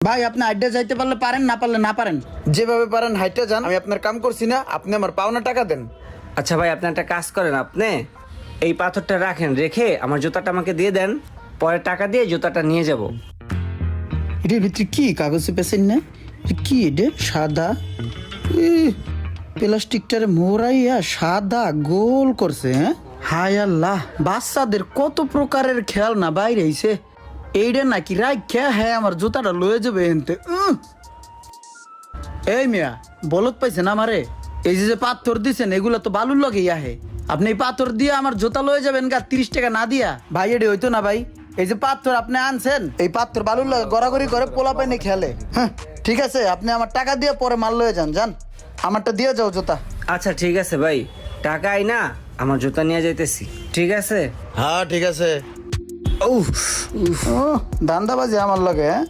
ভাই আপনি হাইটে যাইতে পারলে পারেন, না পারলে না পারেন, যেভাবে পারেন হাইটে যান। আমি আপনার কাম করছি না, আপনি আমার পাওনা টাকা দেন। আচ্ছা ভাই, আপনি একটা কাজ করেন, আপনি এই পাথরটা রাখেন, রেখে আমার জুতাটা আমাকে দিয়ে দেন, পরে টাকা দিয়ে জুতাটা নিয়ে যাব। এটার ভিতরে কি কাগজে পেছেন না? কি এটা সাদা প্লাস্টিকটারে মোড়াইয়া সাদা গোল করছে। হ্যাঁ, হায় আল্লাহ, বাচ্চাদের কত প্রকারের খেলনা বাইরে হইছে। এইটা নাকি রাখা, হ্যাঁ আমার জুতাটা লয়ে যাবে এনতে। এই মিয়া বলত পাইছেন আমারে? এই যে পাথর দিছেন এগুলো তো বালুর লগে আহে। আপনি এই পাথর দিয়ে আমার জুতা লয়ে যাবেন গা 30 টাকা না দিয়া? ভাই এটি হইতো না ভাই। এই যে পাথর আপনি আনছেন, এই পাথর বালুর লগে গড়াগড়ি করে পোলা পাইনি খেলে। হ্যাঁ ঠিক আছে, আপনি আমার টাকা দিয়ে পরে মাল লয়ে যান। যান, আমারটা দিয়ে যাও জুতা। আচ্ছা ঠিক আছে ভাই, টাকাই না, আমার জুতা নিয়ে যাইতেছি। ঠিক আছে। হ্যাঁ ঠিক আছে। ও ধান্দাবাজি আমার লগে। হ্যাঁ